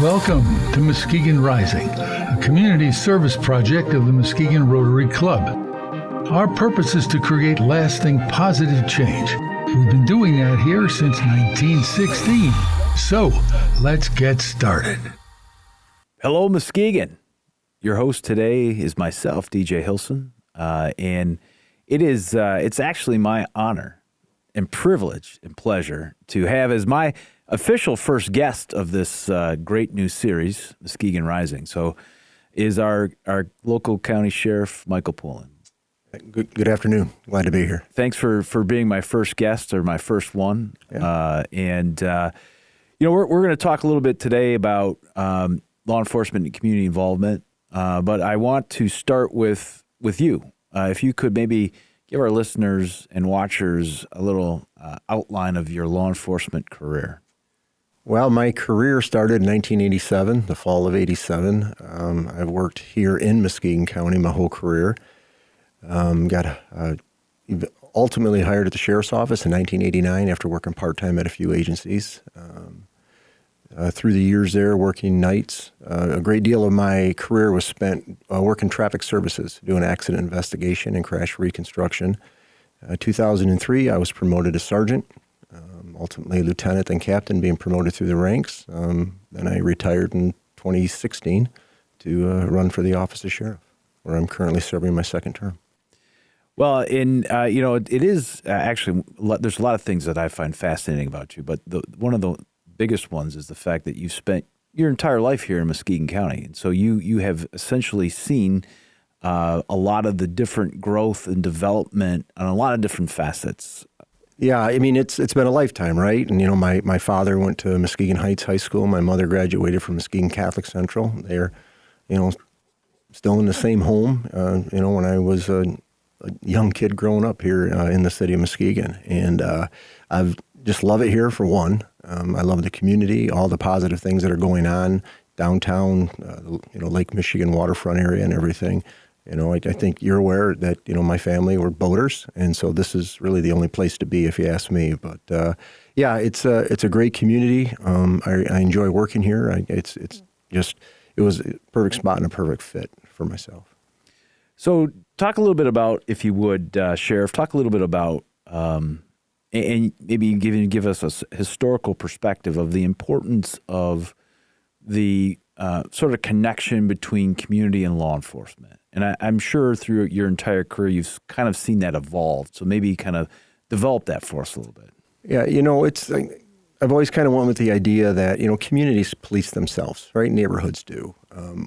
Welcome to Muskegon Rising, a community service project of the Muskegon Rotary Club. Our purpose is to create lasting positive change. We've been doing that here since 1916. So, let's get started. Hello, Muskegon. Your host today is myself, DJ Hilson, and it's actually my honor and privilege and pleasure to have as my official first guest of this great new series, Muskegon Rising. So is our local county sheriff, Michael Poulin. Good afternoon. Glad to be here. Thanks for being my first guest, or my first one. Yeah. We're going to talk a little bit today about law enforcement and community involvement, but I want to start with you. If you could maybe give our listeners and watchers a little outline of your law enforcement career. Well, my career started in 1987, the fall of 87. I've worked here in Muskegon County my whole career. Got ultimately hired at the sheriff's office in 1989 after working part-time at a few agencies. Through the years there, working nights, a great deal of my career was spent working traffic services, doing accident investigation and crash reconstruction. 2003, I was promoted to sergeant. Ultimately lieutenant and captain, being promoted through the ranks. Then I retired in 2016 to run for the office of sheriff, where I'm currently serving my second term. Well, it is actually, there's a lot of things that I find fascinating about you, but one of the biggest ones is the fact that you've spent your entire life here in Muskegon County. And so you have essentially seen a lot of the different growth and development on a lot of different facets. Yeah, I mean, it's been a lifetime, right? And, my father went to Muskegon Heights High School. My mother graduated from Muskegon Catholic Central. They're, still in the same home, when I was a young kid growing up here in the city of Muskegon. And I've just love it here, for one. I love the community, all the positive things that are going on downtown, Lake Michigan waterfront area and everything. I think you're aware that, my family were boaters, and so this is really the only place to be, if you ask me. But it's a great community. I enjoy working here. It was a perfect spot and a perfect fit for myself. So talk a little bit about, if you would, Sheriff, talk a little bit about, and maybe give us a historical perspective of the importance of the sort of connection between community and law enforcement. And I'm sure through your entire career, you've kind of seen that evolve. So maybe kind of develop that for us a little bit. Yeah, it's I've always kind of went with the idea that, communities police themselves, right? Neighborhoods do.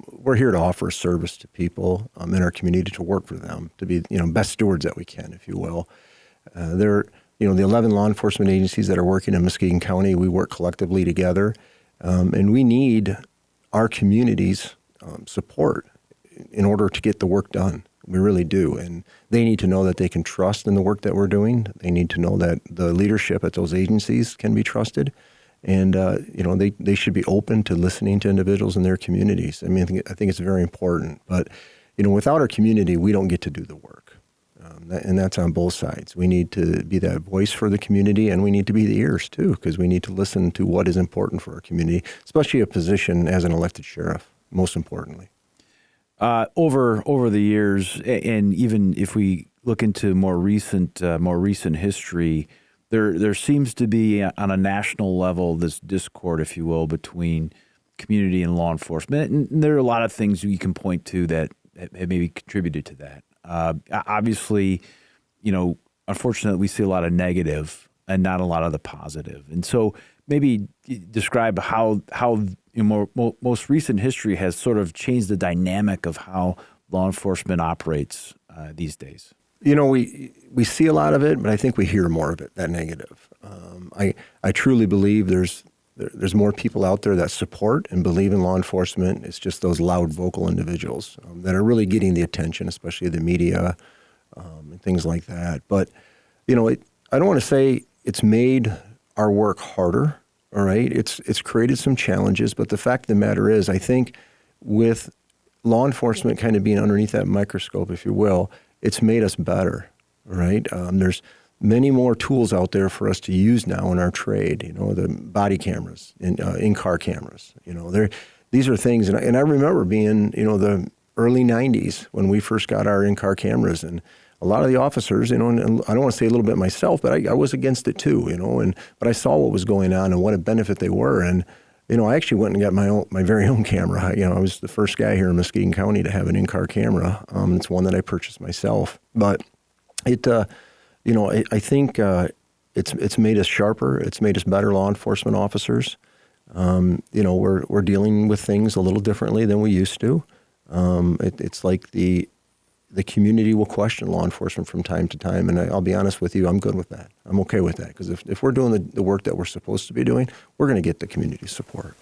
We're here to offer service to people in our community, to work for them, to be, best stewards that we can, if you will. The 11 law enforcement agencies that are working in Muskegon County, we work collectively together, and we need our community's support in order to get the work done. We really do. And they need to know that they can trust in the work that we're doing. They need to know that the leadership at those agencies can be trusted. And, they should be open to listening to individuals in their communities. I mean, I think it's very important. But, without our community, we don't get to do the work. And that's on both sides. We need to be that voice for the community, and we need to be the ears, too, because we need to listen to what is important for our community, especially a position as an elected sheriff, most importantly. Over the years, and even if we look into more recent history, there seems to be, on a national level, this discord, if you will, between community and law enforcement. And there are a lot of things you can point to that have maybe contributed to that. Obviously, unfortunately, we see a lot of negative and not a lot of the positive. And so maybe describe how most recent history has sort of changed the dynamic of how law enforcement operates these days. We see a lot of it, but I think we hear more of it, that negative. I truly believe there's more people out there that support and believe in law enforcement. It's just those loud, vocal individuals that are really getting the attention, especially the media and things like that. But, I don't want to say it's made our work harder. All right. It's created some challenges, but the fact of the matter is, I think with law enforcement kind of being underneath that microscope, if you will, it's made us better. All right. many more tools out there for us to use now in our trade. The body cameras, in-car cameras. These are things, and I remember being, the early 90s when we first got our in-car cameras, and a lot of the officers, and I don't want to say a little bit myself, but I was against it too, but I saw what was going on and what a benefit they were, and I actually went and got my very own camera. I was the first guy here in Muskegon County to have an in-car camera. It's one that I purchased myself, but it, I think it's made us sharper. It's made us better law enforcement officers. We're dealing with things a little differently than we used to. It's like the community will question law enforcement from time to time, and I'll be honest with you, I'm good with that. I'm okay with that, because if we're doing the work that we're supposed to be doing, we're going to get the community support.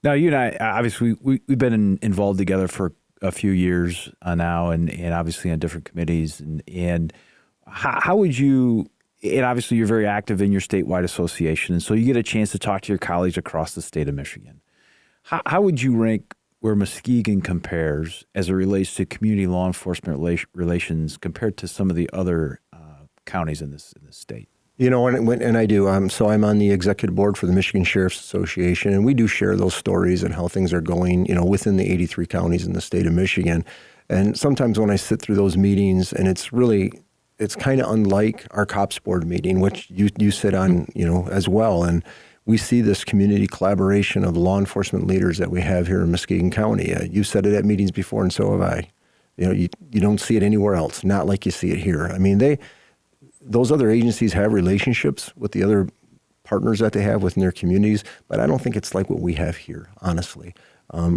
Now, you and I, obviously, we've been involved together for a few years now, and obviously on different committees. And how would you, and obviously you're very active in your statewide association, and so you get a chance to talk to your colleagues across the state of Michigan. How would you rank where Muskegon compares as it relates to community law enforcement relations compared to some of the other counties in this state? And I do. So I'm on the executive board for the Michigan Sheriff's Association, and we do share those stories and how things are going, within the 83 counties in the state of Michigan. And sometimes when I sit through those meetings, and it's kind of unlike our cops board meeting, which you sit on, as well. And we see this community collaboration of law enforcement leaders that we have here in Muskegon County. You've said it at meetings before, and so have I. You don't see it anywhere else, not like you see it here. I mean, those other agencies have relationships with the other partners that they have within their communities, but I don't think it's like what we have here, honestly.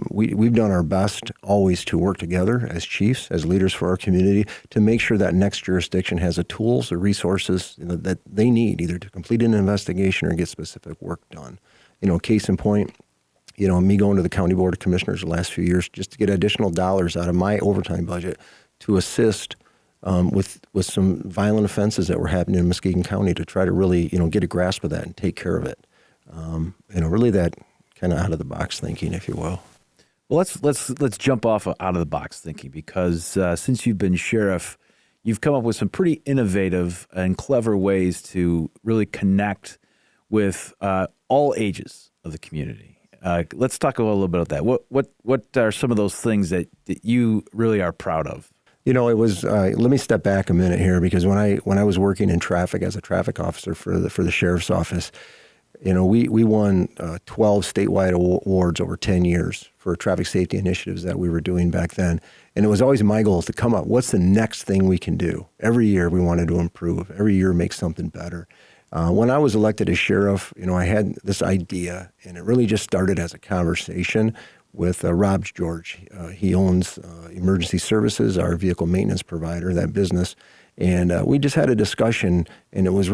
We've done our best always to work together as chiefs, as leaders for our community, to make sure that next jurisdiction has the tools, the resources that they need, either to complete an investigation or get specific work done. Case in point, me going to the County Board of Commissioners the last few years just to get additional dollars out of my overtime budget to assist with some violent offenses that were happening in Muskegon County, to try to really, get a grasp of that and take care of it. Really that kind of out of the box thinking, if you will. Well, let's jump off out of the box thinking, because since you've been sheriff, you've come up with some pretty innovative and clever ways to really connect with all ages of the community. Let's talk a little bit about that. What are some of those things that you really are proud of? It was. Let me step back a minute here, because when I was working in traffic as a traffic officer for the sheriff's office, we won 12 statewide awards over 10 years for traffic safety initiatives that we were doing back then. And it was always my goal to come up, what's the next thing we can do? Every year we wanted to improve. Every year make something better. When I was elected as sheriff, I had this idea, and it really just started as a conversation with Rob George. He owns Emergency Services, our vehicle maintenance provider, that business. And we just had a discussion, and it was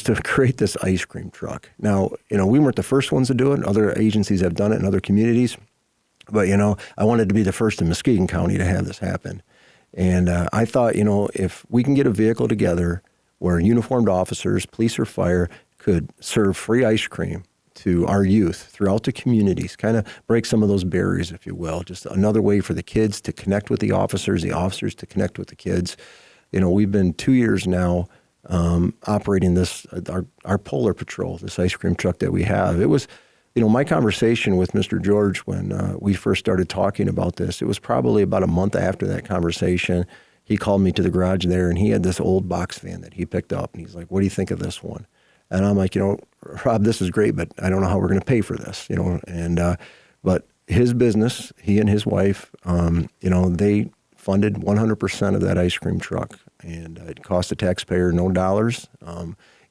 to create this ice cream truck. Now, we weren't the first ones to do it. Other agencies have done it in other communities. But, I wanted to be the first in Muskegon County to have this happen. And I thought, if we can get a vehicle together where uniformed officers, police or fire, could serve free ice cream to our youth throughout the communities, kind of break some of those barriers, if you will. Just another way for the kids to connect with the officers to connect with the kids. We've been 2 years now operating this, our Polar Patrol, this ice cream truck that we have. It was, my conversation with Mr. George when we first started talking about this, it was probably about a month after that conversation. He called me to the garage there, and he had this old box van that he picked up, and he's like, what do you think of this one? And I'm like, Rob, this is great, but I don't know how we're going to pay for this, but his business, he and his wife, they funded 100% of that ice cream truck, and it cost the taxpayer no dollars.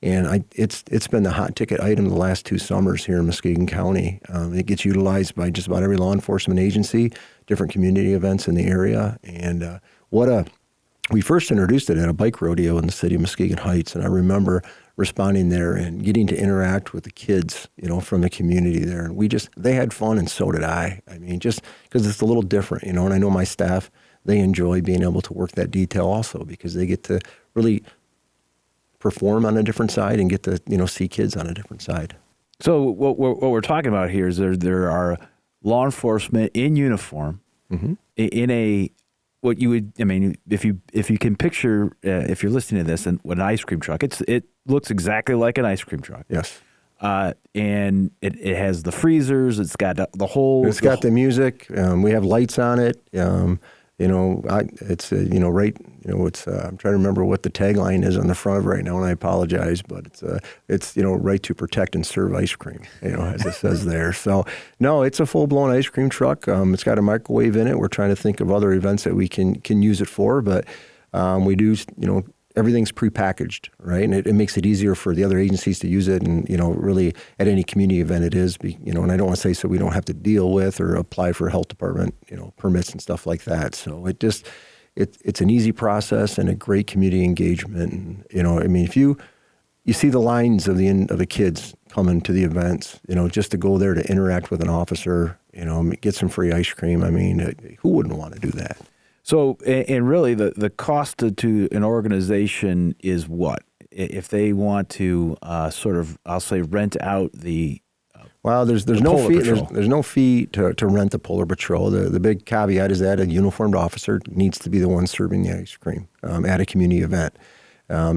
It's been the hot ticket item the last 2 summers here in Muskegon County. It gets utilized by just about every law enforcement agency, different community events in the area, and we first introduced it at a bike rodeo in the city of Muskegon Heights, and I remember responding there and getting to interact with the kids, from the community there. And they had fun, and so did I. I mean, just because it's a little different, and I know my staff, they enjoy being able to work that detail also, because they get to really perform on a different side and get to, see kids on a different side. So what we're talking about here is there are law enforcement in uniform, mm-hmm. in a what you would, I mean, if you can picture, if you're listening to this, and what an ice cream truck, it looks exactly like an ice cream truck. Yes. And it has the freezers. It's got the whole. It's got the music. We have lights on it. It's right. It's. I'm trying to remember what the tagline is on the front of it right now, and I apologize, but it's right to protect and serve ice cream. As it says there. So no, it's a full blown ice cream truck. It's got a microwave in it. We're trying to think of other events that we can use it for, but we do. Everything's prepackaged, right? And it makes it easier for the other agencies to use it. And, really at any community event it is, and I don't want to say so we don't have to deal with or apply for health department, permits and stuff like that. So it's an easy process and a great community engagement. And, if you see the lines of the kids coming to the events, just to go there to interact with an officer, get some free ice cream. Who wouldn't want to do that? So, and really, the cost to an organization is what? If they want to I'll say, rent out the well, there's no fee. There's no fee to rent the Polar Patrol. The big caveat is that a uniformed officer needs to be the one serving the ice cream at a community event.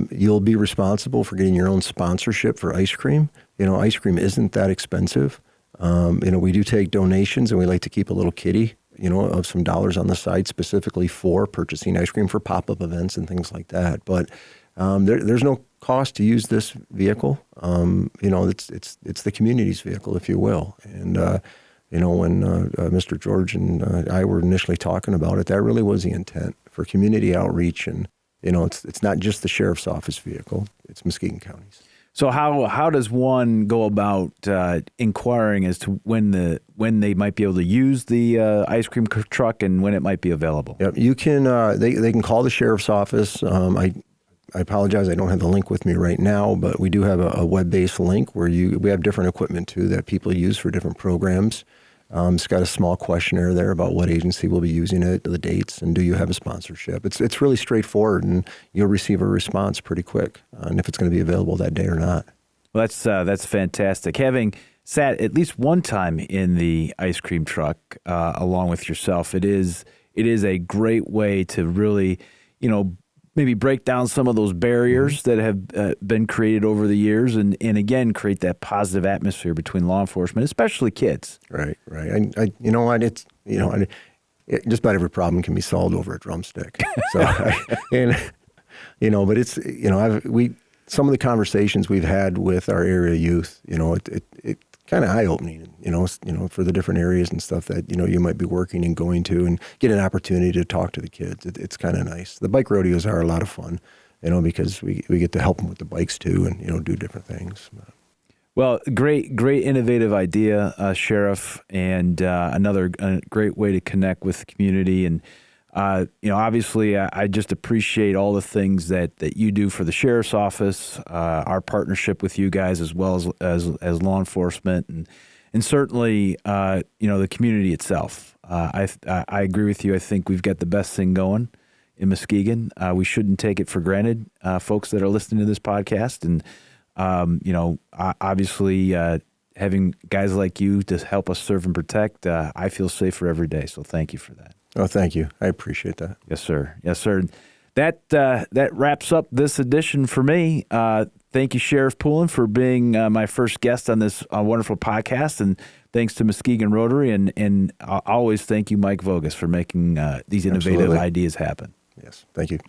You'll be responsible for getting your own sponsorship for ice cream. Ice cream isn't that expensive. We do take donations, and we like to keep a little kitty, of some dollars on the side specifically for purchasing ice cream for pop-up events and things like that. But there's no cost to use this vehicle. It's the community's vehicle, if you will. And, when Mr. George and I were initially talking about it, that really was the intent for community outreach. And, it's not just the sheriff's office vehicle, it's Muskegon County's. So how does one go about inquiring as to when they might be able to use the ice cream truck and when it might be available? Yep, you can. They can call the sheriff's office. I apologize, I don't have the link with me right now, but we do have a web-based link where we have different equipment too that people use for different programs. It's got a small questionnaire there about what agency will be using it, the dates, and do you have a sponsorship. It's really straightforward, and you'll receive a response pretty quick on if it's going to be available that day or not. Well, that's fantastic. Having sat at least one time in the ice cream truck along with yourself, it is a great way to really, maybe break down some of those barriers that have been created over the years, and again create that positive atmosphere between law enforcement, especially kids. Right. You know what? It's just about every problem can be solved over a drumstick. So, but it's some of the conversations we've had with our area youth, it kind of eye-opening, for the different areas and stuff that, you might be working and going to and get an opportunity to talk to the kids. It's kind of nice. The bike rodeos are a lot of fun, because we get to help them with the bikes too and, do different things. Well, great innovative idea, Sheriff, and another great way to connect with the community. And, obviously I just appreciate all the things that you do for the Sheriff's Office, our partnership with you guys as well as law enforcement, and certainly, the community itself. I agree with you. I think we've got the best thing going in Muskegon. We shouldn't take it for granted, folks that are listening to this podcast. And, obviously, having guys like you to help us serve and protect, I feel safer every day. So thank you for that. Oh, thank you. I appreciate that. Yes, sir. Yes, sir. That wraps up this edition for me. Thank you, Sheriff Poulin, for being my first guest on this wonderful podcast, and thanks to Muskegon Rotary, and always thank you, Mike Vogus, for making these innovative ideas happen. Yes, thank you.